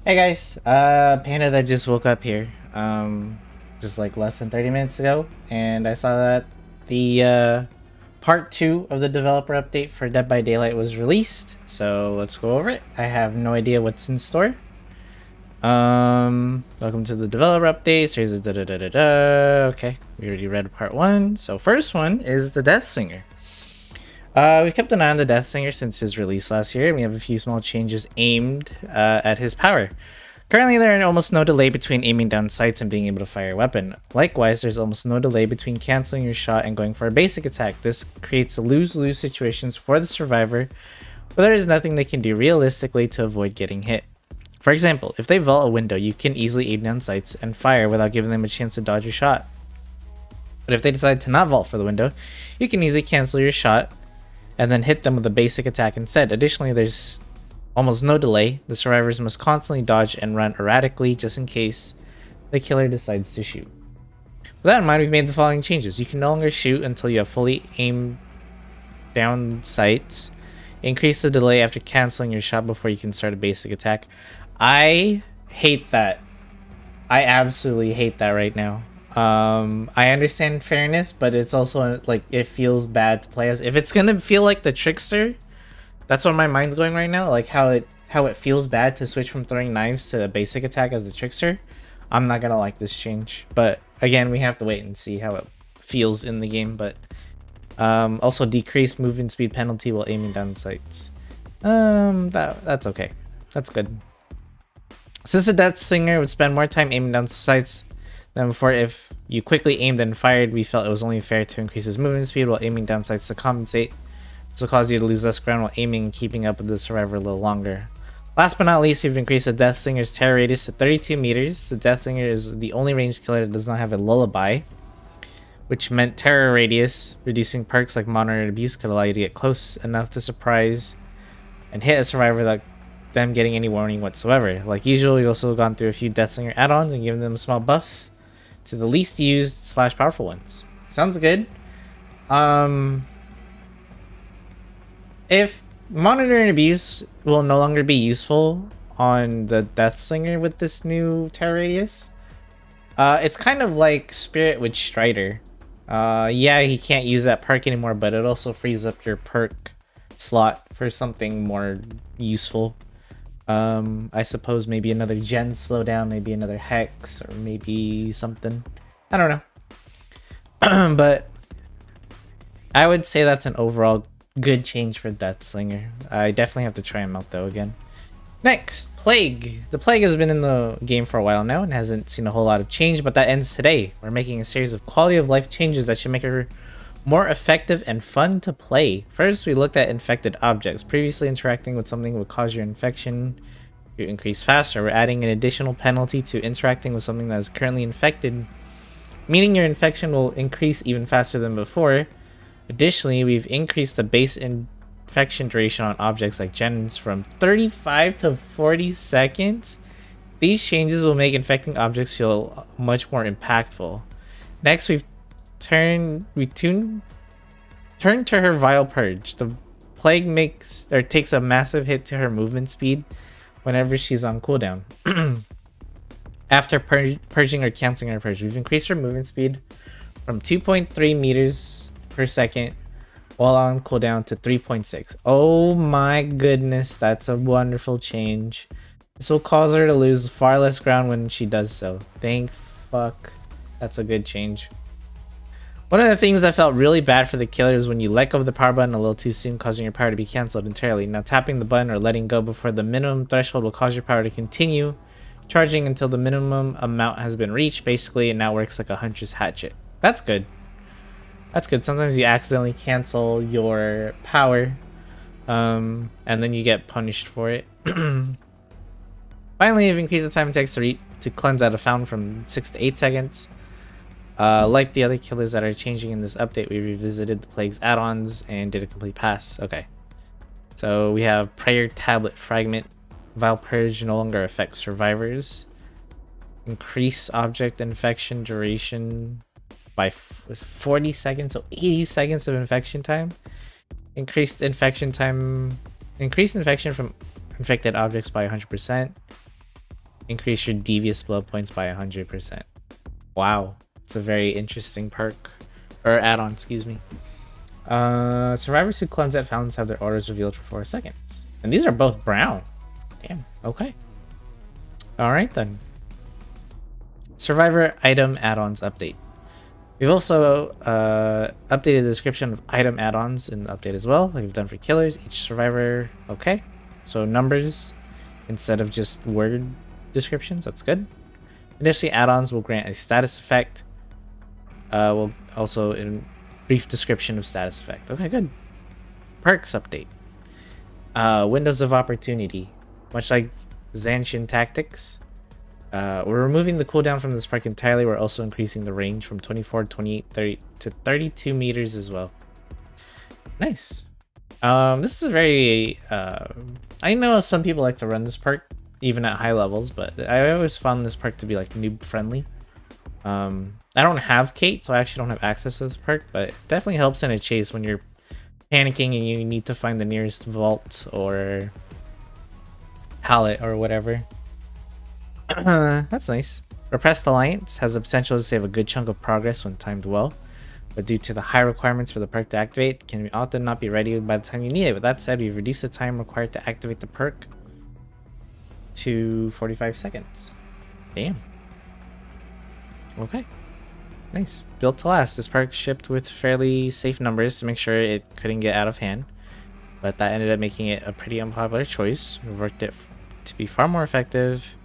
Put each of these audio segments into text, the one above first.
Hey guys, Panda that just woke up here, just like less than 30 minutes ago, and I saw that the part 2 of the developer update for Dead by Daylight was released, so let's go over it. I have no idea what's in store. Welcome to the developer update, series of okay, we already read part 1, so first one is the Death Singer. We've kept an eye on the Death Singer since his release last year, and we have a few small changes aimed at his power. Currently, there are almost no delay between aiming down sights and being able to fire a weapon. Likewise, there's almost no delay between canceling your shot and going for a basic attack. This creates a lose-lose situations for the survivor, but there is nothing they can do realistically to avoid getting hit. For example, if they vault a window, you can easily aim down sights and fire without giving them a chance to dodge your shot. But if they decide to not vault for the window, you can easily cancel your shot and then hit them with a basic attack instead. Additionally, there's almost no delay. The survivors must constantly dodge and run erratically just in case the killer decides to shoot. With that in mind, we've made the following changes. You can no longer shoot until you have fully aimed down sights. Increase the delay after canceling your shot before you can start a basic attack. I hate that. I absolutely hate that right now. I understand fairness, but it's also like it feels bad to play as. If it's gonna feel like the trickster, that's where my mind's going right now. Like how it feels bad to switch from throwing knives to a basic attack as the trickster. I'm not gonna like this change, but again, we have to wait and see how it feels in the game. But also decreased movement speed penalty while aiming down sights. That's okay. That's good. Since the Death Singer would spend more time aiming down sights than before, if you quickly aimed and fired, we felt it was only fair to increase his movement speed while aiming down sights to compensate. This will cause you to lose less ground while aiming and keeping up with the survivor a little longer. Last but not least, we've increased the Death Singer's terror radius to 32 meters. The Death Singer is the only ranged killer that does not have a lullaby, which meant terror radius, reducing perks like Monger and Abuse could allow you to get close enough to surprise and hit a survivor without them getting any warning whatsoever. Like usual, we've also gone through a few Death Singer add-ons and given them small buffs to the least used / powerful ones. Sounds good. If Monitor and Abuse will no longer be useful on the Death Singer with this new terror radius, it's kind of like Spirit with Strider. Yeah, he can't use that perk anymore, but it also frees up your perk slot for something more useful. I suppose maybe another gen slowdown, maybe another hex, or maybe something. I don't know. But I would say that's an overall good change for Death Slinger. I definitely have to try him out though again. Next, Plague. The Plague has been in the game for a while now and hasn't seen a whole lot of change, but that ends today. We're making a series of quality of life changes that should make her more effective and fun to play. First, we looked at infected objects. Previously, interacting with something would cause your infection to increase faster. We're adding an additional penalty to interacting with something that is currently infected, meaning your infection will increase even faster than before. Additionally, we've increased the base infection duration on objects like gens from 35 to 40 seconds. These changes will make infecting objects feel much more impactful. Next, we turn to her Vial Purge. The Plague takes a massive hit to her movement speed whenever she's on cooldown. After purging or canceling her purge, we've increased her movement speed from 2.3 meters per second while on cooldown to 3.6. Oh my goodness, that's a wonderful change. This will cause her to lose far less ground when she does so. Thank fuck. That's a good change. One of the things that felt really bad for the killer is when you let go of the power button a little too soon, causing your power to be cancelled entirely. Now, tapping the button or letting go before the minimum threshold will cause your power to continue charging until the minimum amount has been reached. Basically, it now works like a hunter's hatchet. That's good. That's good. Sometimes you accidentally cancel your power, and then you get punished for it. Finally, we've increased the time it takes to cleanse out a fountain from 6 to 8 seconds. Like the other killers that are changing in this update, we revisited the Plague's add-ons and did a complete pass. Okay. So we have Prayer Tablet Fragment. Vial Purge no longer affects survivors. Increase object infection duration by 40 seconds, so 80 seconds of infection time. Increased infection from infected objects by 100%. Increase your devious blow points by 100%. Wow, it's a very interesting perk. Or add-on, excuse me. Survivors who cleanse at fountains have their orders revealed for 4 seconds. And these are both brown. Damn, okay. Alright then. Survivor item add-ons update. We've also updated the description of item add-ons in the update as well, like we've done for killers. Each survivor, okay. So numbers instead of just word descriptions, that's good. Initially, add-ons will grant a status effect. Will also in brief description of status effect. Okay, good. Perks update. Windows of opportunity. Much like Zanshin Tactics, we're removing the cooldown from this perk entirely. We're also increasing the range from 24, 28, 30 to 32 meters as well. Nice. This is a very... I know some people like to run this perk even at high levels, but I always found this perk to be like noob friendly. I don't have Kate, so I actually don't have access to this perk, but it definitely helps in a chase when you're panicking and you need to find the nearest vault or pallet or whatever. That's nice. Repressed Alliance has the potential to save a good chunk of progress when timed well, but due to the high requirements for the perk to activate, can often not be ready by the time you need it. With that said, we've reduced the time required to activate the perk to 45 seconds. Damn. Okay. Nice. Built to last. This perk shipped with fairly safe numbers to make sure it couldn't get out of hand, but that ended up making it a pretty unpopular choice. We've worked it to be far more effective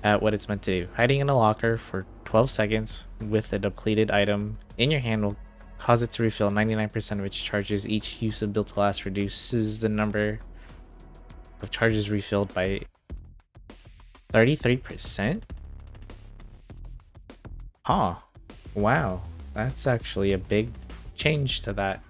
at what it's meant to do. Hiding in a locker for 12 seconds with a depleted item in your hand will cause it to refill 99% of its charges. Each use of Built to Last reduces the number of charges refilled by 33%? Huh. Wow. That's actually a big change to that.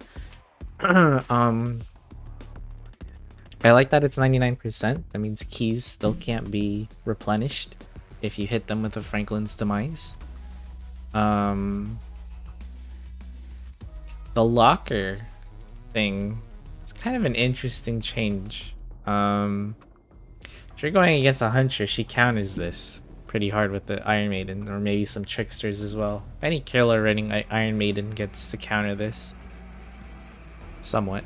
I like that it's 99%. That means keys still can't be replenished if you hit them with a Franklin's Demise. The locker thing, it's kind of an interesting change. If you're going against a hunter, she counters this pretty hard with the Iron Maiden, or maybe some tricksters as well. Any killer running Iron Maiden gets to counter this somewhat.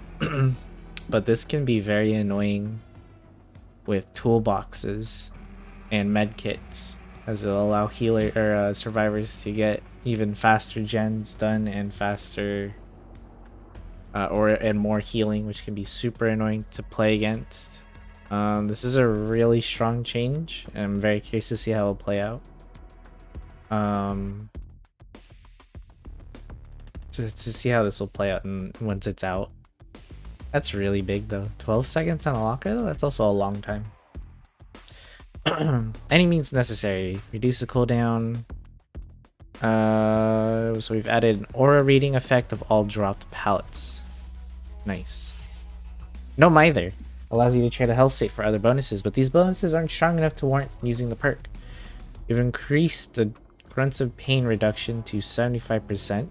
But this can be very annoying with toolboxes and medkits, as it'll allow healer or survivors to get even faster gens done and faster and more healing, which can be super annoying to play against. This is a really strong change, and I'm very curious to see how it'll play out. To see how this will play out once it's out. That's really big though. 12 seconds on a locker though? That's also a long time. Any means necessary. Reduce the cooldown. So we've added an aura reading effect of all dropped pallets. Nice. No Mither. Allows you to trade a health state for other bonuses, but these bonuses aren't strong enough to warrant using the perk. We've increased the grunts of pain reduction to 75%.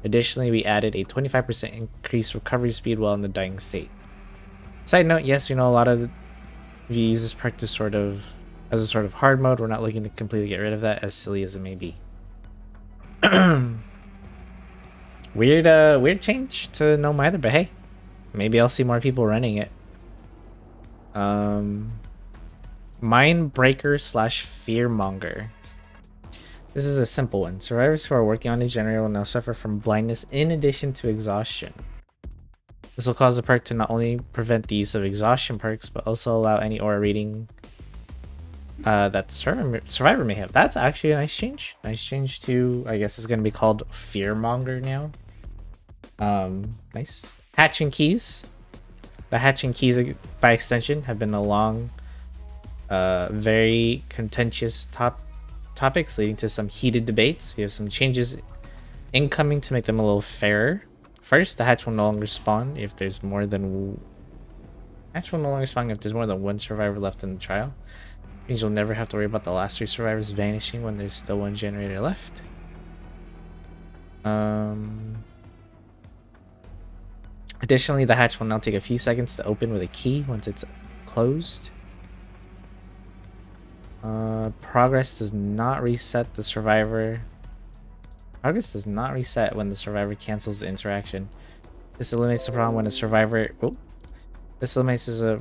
Additionally, we added a 25% increased recovery speed while in the dying state. Side note, yes, we know a lot of you use this perk to as a sort of hard mode. We're not looking to completely get rid of that, as silly as it may be. Weird change to no Mither, but hey, maybe I'll see more people running it. Mindbreaker / Fearmonger. This is a simple one. Survivors who are working on his generator will now suffer from blindness in addition to exhaustion. This will cause the perk to not only prevent the use of exhaustion perks, but also allow any aura reading that the survivor may have. That's actually a nice change. Nice change to, I guess it's going to be called Fearmonger now. Nice. Hatching keys. The hatching keys, by extension, have been a long, very contentious topics leading to some heated debates. We have some changes incoming to make them a little fairer. First, the hatch will no longer spawn if there's more than one survivor left in the trial. It means you'll never have to worry about the last 3 survivors vanishing when there's still 1 generator left. Additionally, the hatch will now take a few seconds to open with a key once it's closed. Progress does not reset the survivor. Progress does not reset when the survivor cancels the interaction. This eliminates the problem when a survivor... Oh, this eliminates a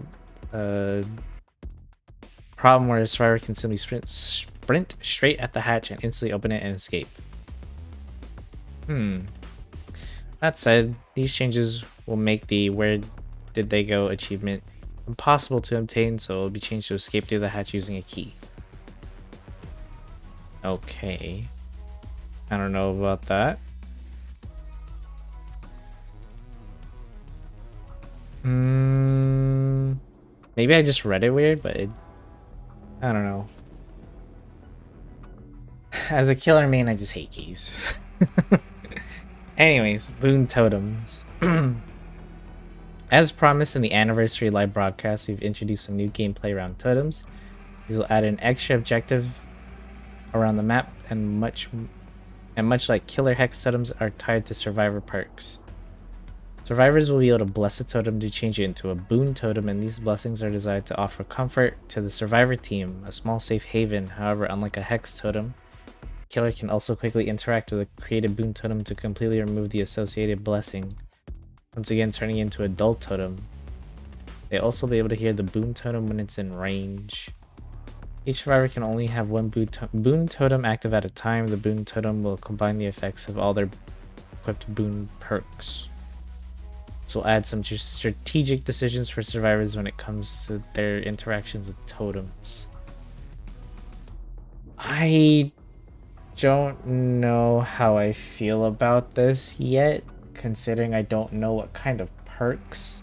problem where a survivor can simply sprint straight at the hatch and instantly open it and escape. That said, these changes will make the "Where did they go" achievement impossible to obtain, so it will be changed to escape through the hatch using a key. Okay. I don't know about that. Maybe I just read it weird, but I don't know. As a killer main, I just hate keys. Anyways, Boon Totems. As promised in the anniversary live broadcast, we've introduced some new gameplay around totems. These will add an extra objective around the map, and much like killer hex totems are tied to survivor perks. Survivors will be able to bless a totem to change it into a Boon Totem, and these blessings are designed to offer comfort to the survivor team, a small safe haven. However, unlike a hex totem, killer can also quickly interact with a created Boon Totem to completely remove the associated blessing, once again turning into a dull totem. They also be able to hear the Boon Totem when it's in range. Each survivor can only have one Boon Totem active at a time. The Boon Totem will combine the effects of all their equipped Boon perks. This will add some strategic decisions for survivors when it comes to their interactions with totems. I don't know how I feel about this yet, considering I don't know what kind of perks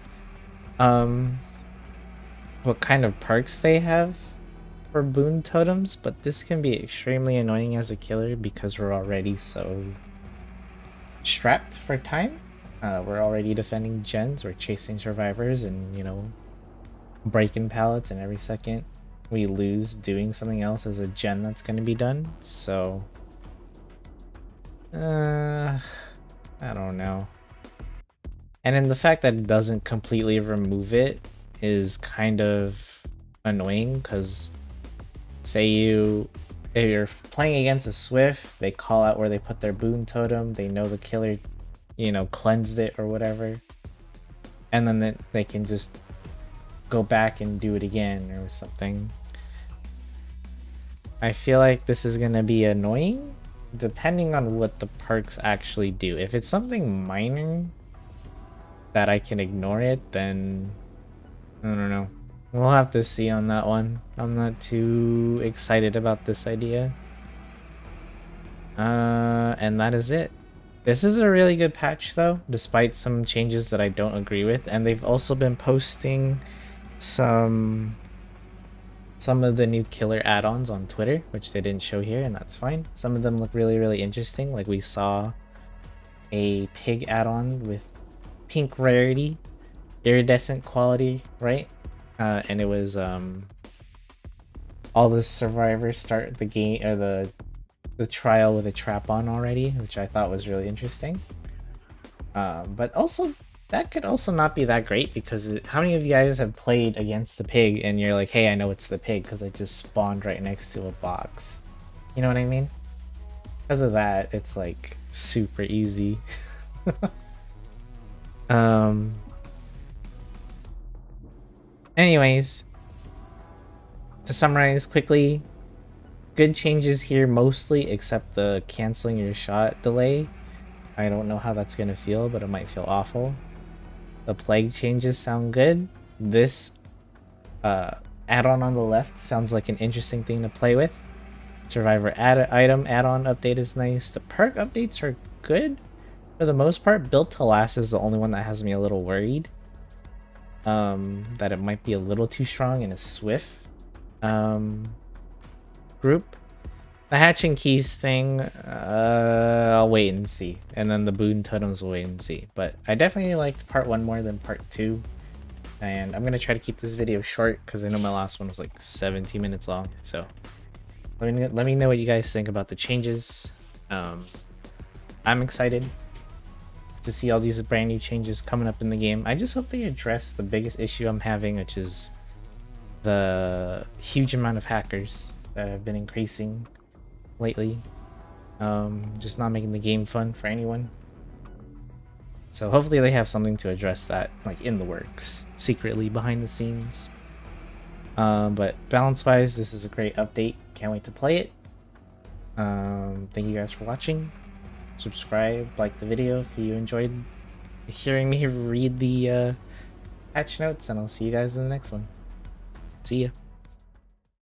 they have for Boon Totems, but this can be extremely annoying as a killer because we're already so strapped for time. We're already defending gens, we're chasing survivors, and you know, breaking pallets, and every second we lose doing something else as a gen that's going to be done. So I don't know. And then the fact that it doesn't completely remove it is kind of annoying, because say if you're playing against a Swift, they call out where they put their Boon Totem, they know the killer, you know, cleansed it or whatever, and then they can just go back and do it again or something. I feel like this is gonna be annoying depending on what the perks actually do. If it's something minor that I can ignore it, then I don't know. We'll have to see on that one. I'm not too excited about this idea. And that is it. This is a really good patch though, despite some changes that I don't agree with. And they've also been posting some of the new killer add-ons on Twitter, which they didn't show here, and that's fine. Some of them look really, really interesting. Like we saw a pig add-on with pink rarity, iridescent quality, right? And it was all the survivors start the game or the trial with a trap on already, which I thought was really interesting. But also that could also not be that great, because how many of you guys have played against the pig and you're like, hey, I know it's the pig because I just spawned right next to a box. You know what I mean? Because of that, it's like super easy. Anyways, to summarize quickly, good changes here mostly, except the canceling your shot delay. I don't know how that's gonna feel, but it might feel awful. The plague changes sound good. This add-on on the left sounds like an interesting thing to play with. Survivor item add-on update is nice. The perk updates are good for the most part. Built to Last is the only one that has me a little worried. That it might be a little too strong in a Swift group. The hatching keys thing, I'll wait and see. And then the Boon Totems will wait and see. But I definitely liked part 1 more than part 2. And I'm going to try to keep this video short because I know my last one was like 17 minutes long. So let me know what you guys think about the changes. I'm excited to see all these brand new changes coming up in the game. I just hope they address the biggest issue I'm having, which is the huge amount of hackers that have been increasing lately. Just not making the game fun for anyone. So hopefully they have something to address that, like in the works, secretly behind the scenes. But balance-wise, this is a great update. Can't wait to play it. Thank you guys for watching. Subscribe, like the video if you enjoyed hearing me read the patch notes, and I'll see you guys in the next one. See ya.